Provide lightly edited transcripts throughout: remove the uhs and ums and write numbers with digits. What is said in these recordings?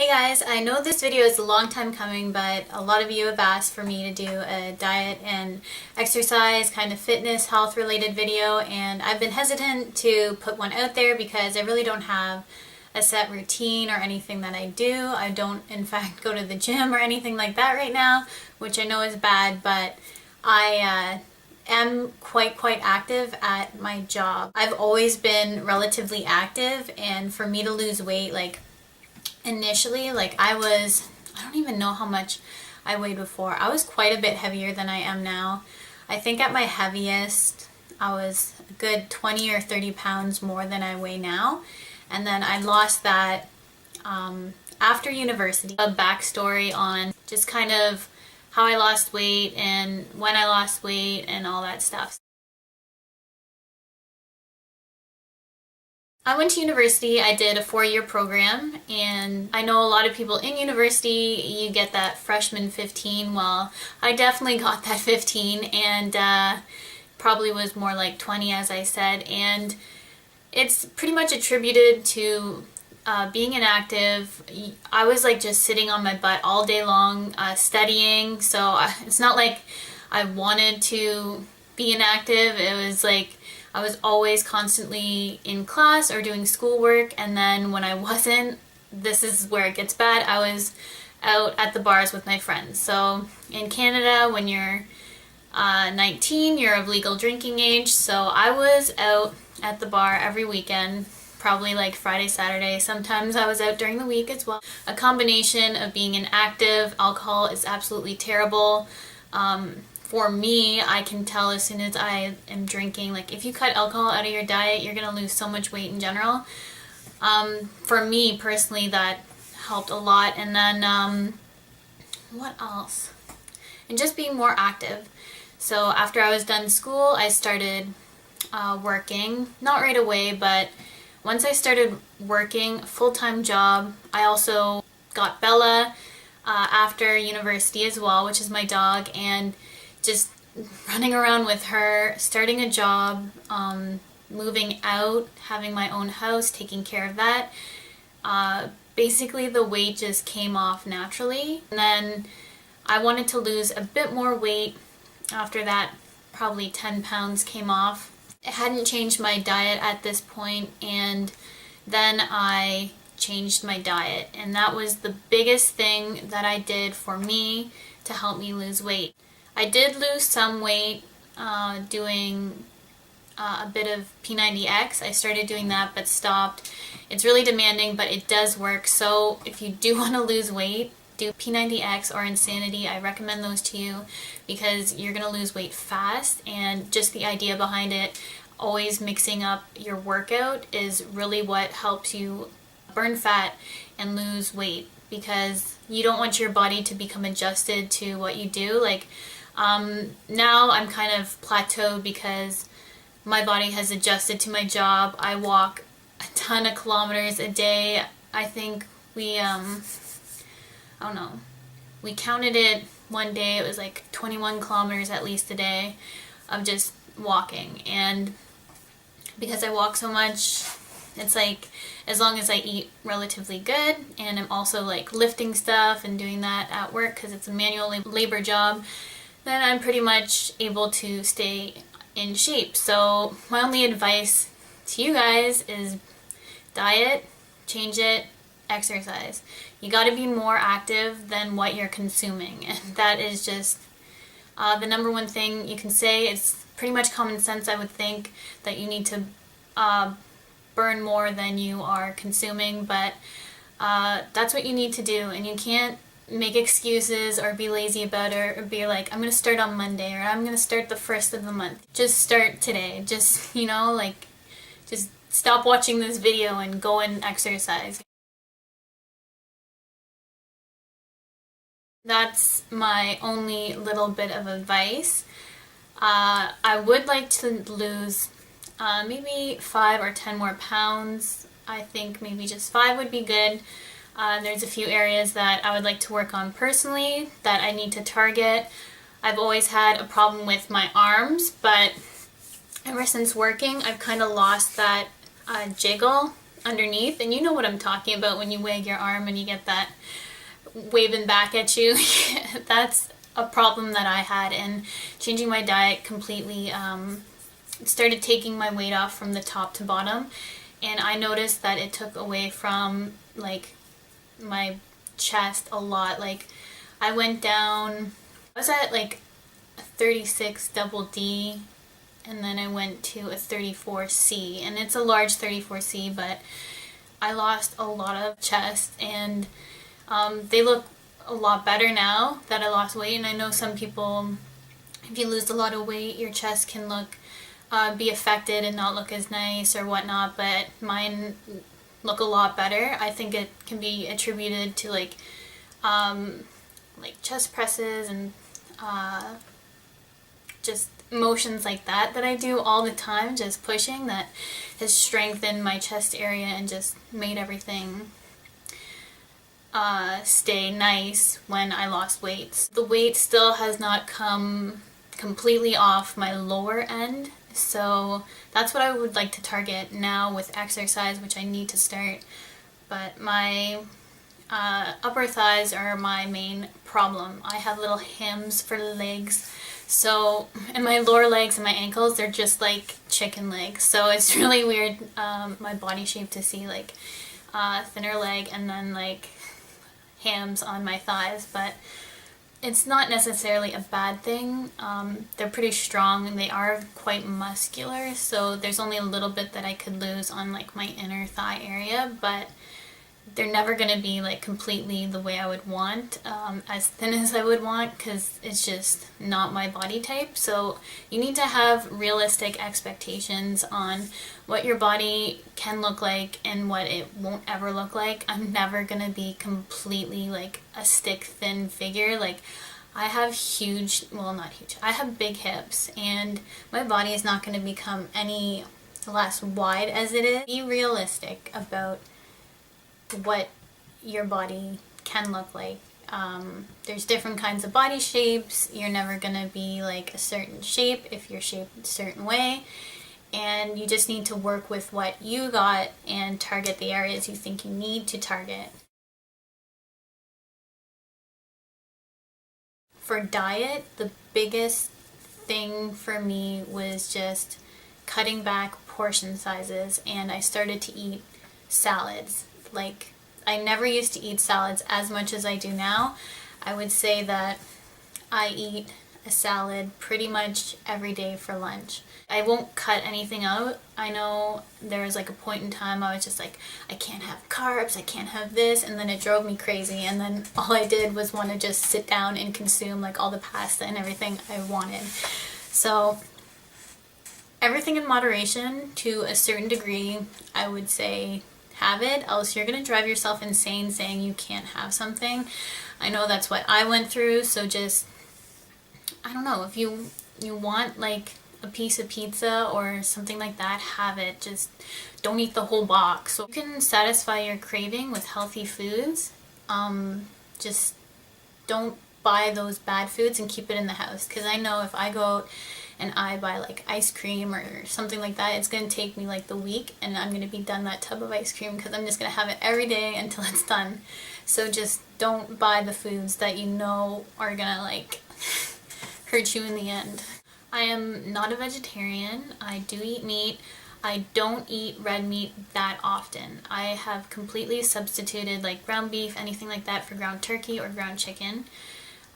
Hey guys, I know this video is a long time coming, but a lot of you have asked for me to do a diet and exercise, kind of fitness, health related video, and I've been hesitant to put one out there because I really don't have a set routine or anything that I do. I don't in fact go to the gym or anything like that right now, which I know is bad, but I am quite active at my job. I've always been relatively active, and for me to lose weight, initially, I don't even know how much I weighed before. I was quite a bit heavier than I am now. I think at my heaviest, I was a good 20 or 30 pounds more than I weigh now. And then I lost that after university. A backstory on just kind of how I lost weight and when I lost weight and all that stuff. I went to university. I did a 4-year program, and I know a lot of people in university, you get that freshman 15. Well, I definitely got that 15, and probably was more like 20, as I said, and it's pretty much attributed to being inactive. I was just sitting on my butt all day long studying, so it's not like I wanted to be inactive. It was I was always constantly in class or doing schoolwork, and then when I wasn't, this is where it gets bad, I was out at the bars with my friends. So in Canada, when you're 19, you're of legal drinking age, so I was out at the bar every weekend, probably Friday, Saturday. Sometimes I was out during the week as well. A combination of being inactive. Alcohol is absolutely terrible. For me, I can tell as soon as I am drinking, if you cut alcohol out of your diet, you're going to lose so much weight in general. For me, personally, that helped a lot. And then, what else? And just being more active. So after I was done school, I started working. Not right away, but once I started working, full-time job. I also got Bella after university as well, which is my dog, and just running around with her, starting a job, moving out, having my own house, taking care of that. Basically the weight just came off naturally. And then I wanted to lose a bit more weight. After that, probably 10 pounds came off. I hadn't changed my diet at this point, and then I changed my diet, and that was the biggest thing that I did for me to help me lose weight. I did lose some weight doing a bit of P90X. I started doing that but stopped. It's really demanding, but it does work. So if you do want to lose weight, do P90X or Insanity. I recommend those to you because you're going to lose weight fast, and just the idea behind it, always mixing up your workout, is really what helps you burn fat and lose weight, because you don't want your body to become adjusted to what you do. Now I'm kind of plateaued because my body has adjusted to my job. I walk a ton of kilometers a day. I think we, I don't know, we counted it one day, it was 21 kilometers at least a day of just walking. And because I walk so much, it's as long as I eat relatively good, and I'm also lifting stuff and doing that at work because it's a manual labor job, then I'm pretty much able to stay in shape. So my only advice to you guys is diet, change it, exercise. You got to be more active than what you're consuming, and that is just the number one thing you can say. It's pretty much common sense, I would think, that you need to burn more than you are consuming, but that's what you need to do, and you can't make excuses or be lazy about it or be I'm going to start on Monday, or I'm going to start the first of the month. Just start today. Just, just stop watching this video and go and exercise. That's my only little bit of advice. I would like to lose maybe 5 or 10 more pounds. I think maybe just 5 would be good. There's a few areas that I would like to work on personally that I need to target. I've always had a problem with my arms, but ever since working, I've kind of lost that jiggle underneath, and you know what I'm talking about when you wag your arm and you get that waving back at you. That's a problem that I had, and changing my diet completely started taking my weight off from the top to bottom, and I noticed that it took away from like my chest a lot. Like I went down, I was at like a 36 double D, and then I went to a 34C, and it's a large 34C, but I lost a lot of chest, and they look a lot better now that I lost weight. And I know some people, if you lose a lot of weight, your chest can be affected and not look as nice or whatnot, but mine look a lot better. I think it can be attributed to like chest presses and just motions like that I do all the time, just pushing, that has strengthened my chest area and just made everything stay nice when I lost weight. The weight still has not come completely off my lower end, so that's what I would like to target now with exercise, which I need to start. But my upper thighs are my main problem. I have little hams for legs, so, and my lower legs and my ankles, they're just like chicken legs, so it's really weird, my body shape, to see like thinner leg and then like hams on my thighs. But it's not necessarily a bad thing. They're pretty strong and they are quite muscular, so there's only a little bit that I could lose on like my inner thigh area, but they're never going to be like completely the way I would want, as thin as I would want, because it's just not my body type. So you need to have realistic expectations on what your body can look like and what it won't ever look like. I'm never going to be completely like a stick thin figure. Like I have huge, well not huge, I have big hips, and my body is not going to become any less wide as it is. Be realistic about what your body can look like. There's different kinds of body shapes. You're never gonna be like a certain shape if you're shaped a certain way, and you just need to work with what you got and target the areas you think you need to target. For diet, the biggest thing for me was just cutting back portion sizes, and I started to eat salads. Like, I never used to eat salads as much as I do now. I would say that I eat a salad pretty much every day for lunch. I won't cut anything out. I know there was like a point in time I was just like, I can't have carbs, I can't have this, and then it drove me crazy, and then all I did was want to just sit down and consume like all the pasta and everything I wanted. So everything in moderation to a certain degree, I would say have it, else you're going to drive yourself insane saying you can't have something. I know that's what I went through, so just, I don't know, if you want like a piece of pizza or something like that, have it. Just don't eat the whole box. So you can satisfy your craving with healthy foods. Just don't buy those bad foods and keep it in the house, because I know if I go out and I buy like ice cream or something like that, it's going to take me like the week, and I'm going to be done that tub of ice cream because I'm just going to have it every day until it's done. So just don't buy the foods that you know are going to like hurt you in the end. I am not a vegetarian. I do eat meat. I don't eat red meat that often. I have completely substituted like ground beef, anything like that, for ground turkey or ground chicken.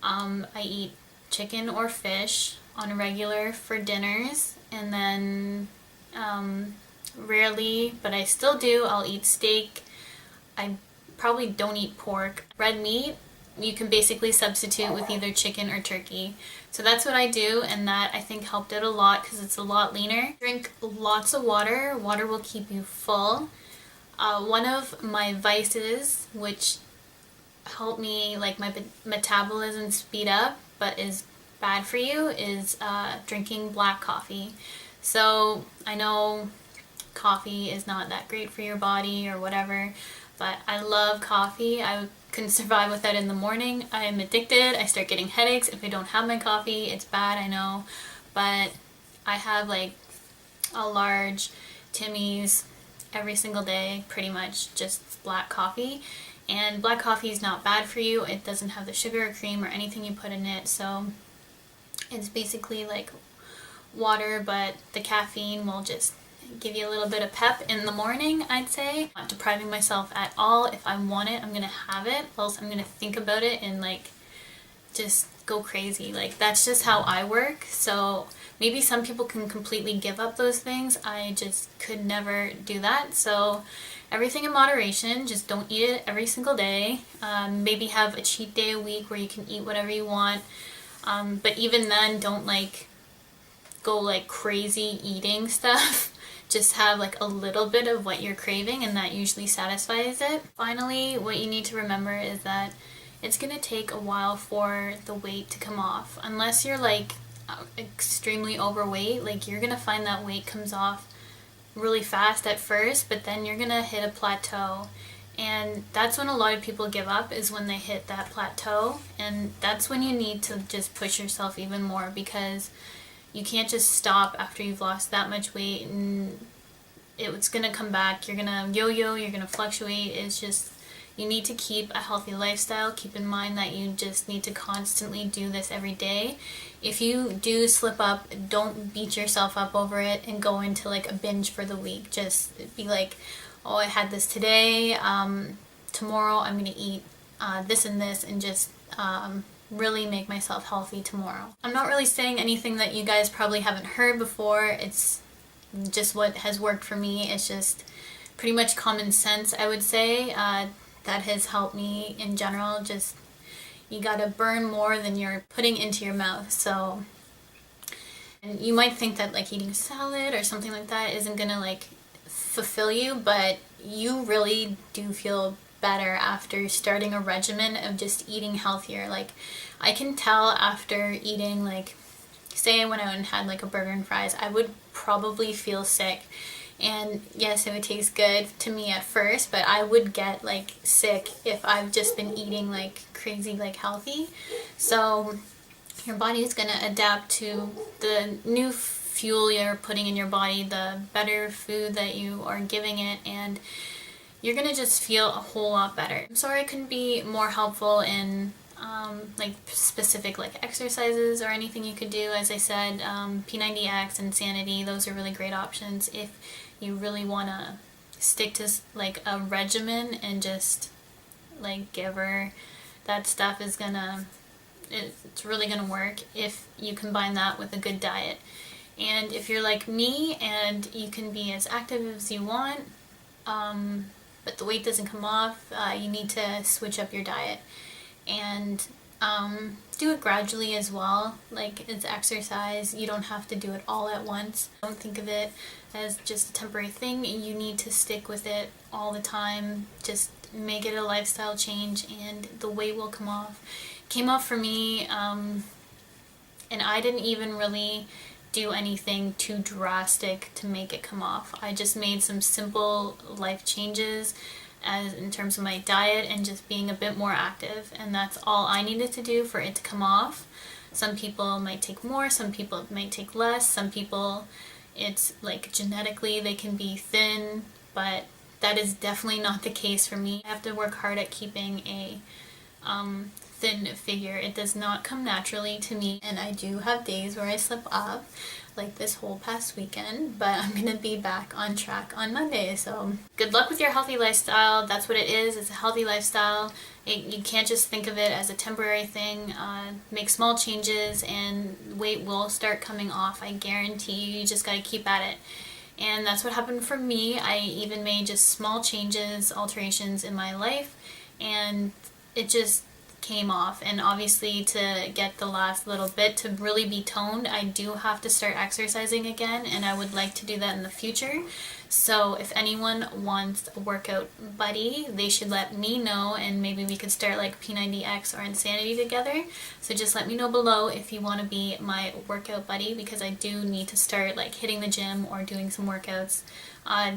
I eat chicken or fish on a regular for dinners, and then rarely, but I still do, I'll eat steak. I probably don't eat pork. Red meat, you can basically substitute with either chicken or turkey. So that's what I do, and that I think helped out a lot because it's a lot leaner. Drink lots of water. Water will keep you full. One of my vices, which helped me like my metabolism speed up but is bad for you, is drinking black coffee. So I know coffee is not that great for your body or whatever, but I love coffee. I couldn't survive without it in the morning. I'm addicted. I start getting headaches if I don't have my coffee. It's bad, I know, but I have like a large Timmy's every single day, pretty much just black coffee. And black coffee is not bad for you. It doesn't have the sugar or cream or anything you put in it, so it's basically like water, but the caffeine will just give you a little bit of pep in the morning, I'd say. I'm not depriving myself at all. If I want it, I'm gonna have it, else I'm gonna think about it and like just go crazy. Like, that's just how I work. So maybe some people can completely give up those things. I just could never do that. So everything in moderation. Just don't eat it every single day. Maybe have a cheat day a week where you can eat whatever you want. But even then, don't like go like crazy eating stuff. Just have like a little bit of what you're craving, and that usually satisfies it. Finally, what you need to remember is that it's gonna take a while for the weight to come off. Unless you're like extremely overweight, like you're gonna find that weight comes off really fast at first, but then you're gonna hit a plateau. And that's when a lot of people give up, is when they hit that plateau. And that's when you need to just push yourself even more, because you can't just stop after you've lost that much weight and it's gonna come back. You're gonna yo-yo, you're gonna fluctuate. It's just, you need to keep a healthy lifestyle. Keep in mind that you just need to constantly do this every day. If you do slip up, don't beat yourself up over it and go into like a binge for the week. Just be like, oh, I had this today, tomorrow I'm gonna eat this and this, and just really make myself healthy tomorrow. I'm not really saying anything that you guys probably haven't heard before. It's just what has worked for me. It's just pretty much common sense, I would say, that has helped me in general. Just, you gotta burn more than you're putting into your mouth. So, and you might think that like eating salad or something like that isn't gonna like fulfill you, but you really do feel better after starting a regimen of just eating healthier. Like, I can tell after eating, like, say I went out and had like a burger and fries, I would probably feel sick. And yes, it would taste good to me at first, but I would get like sick if I've just been eating like crazy, like healthy. So your body is gonna adapt to the new fuel you're putting in your body, the better food that you are giving it, and you're gonna just feel a whole lot better. I'm sorry I couldn't be more helpful in like specific like exercises or anything you could do. As I said, P90X, Insanity, those are really great options if you really want to stick to like a regimen and just like give her that stuff. Is gonna, it's really gonna work if you combine that with a good diet. And if you're like me and you can be as active as you want, but the weight doesn't come off, you need to switch up your diet. And do it gradually as well. Like, it's exercise. You don't have to do it all at once. Don't think of it as just a temporary thing. You need to stick with it all the time. Just make it a lifestyle change and the weight will come off. Came off for me, and I didn't even really do anything too drastic to make it come off. I just made some simple life changes as in terms of my diet and just being a bit more active, and that's all I needed to do for it to come off. Some people might take more, some people might take less, some people it's like genetically they can be thin, but that is definitely not the case for me. I have to work hard at keeping a thin figure. It does not come naturally to me, and I do have days where I slip up, like this whole past weekend, but I'm gonna be back on track on Monday. So good luck with your healthy lifestyle. That's what it is. It's a healthy lifestyle. You can't just think of it as a temporary thing. Make small changes and weight will start coming off. I guarantee you. You just gotta keep at it. And that's what happened for me. I even made just small changes, alterations in my life, and it just came off. And obviously, to get the last little bit to really be toned, I do have to start exercising again, and I would like to do that in the future. So if anyone wants a workout buddy, they should let me know, and maybe we could start like P90X or Insanity together. So just let me know below if you want to be my workout buddy, because I do need to start like hitting the gym or doing some workouts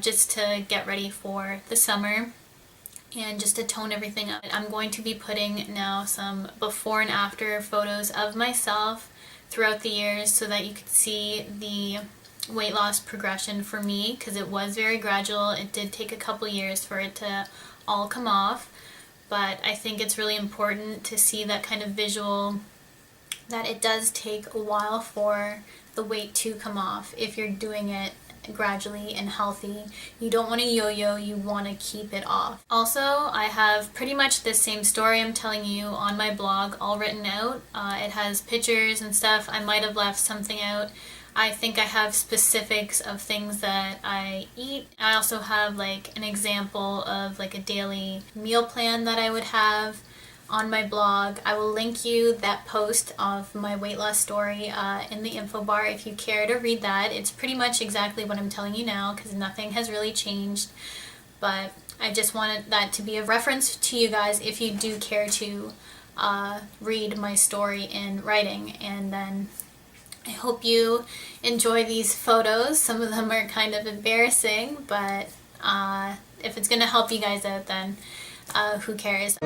just to get ready for the summer and just to tone everything up. I'm going to be putting now some before and after photos of myself throughout the years so that you can see the weight loss progression for me, because it was very gradual. It did take a couple years for it to all come off, but I think it's really important to see that kind of visual, that it does take a while for the weight to come off if you're doing it gradually and healthy. You don't want to yo-yo, you want to keep it off. Also, I have pretty much the same story I'm telling you on my blog all written out. It has pictures and stuff. I might have left something out. I think I have specifics of things that I eat. I also have like an example of like a daily meal plan that I would have on my blog. I will link you that post of my weight loss story in the info bar if you care to read that. It's pretty much exactly what I'm telling you now, because nothing has really changed, but I just wanted that to be a reference to you guys if you do care to read my story in writing. And then I hope you enjoy these photos. Some of them are kind of embarrassing, but if it's going to help you guys out, then who cares?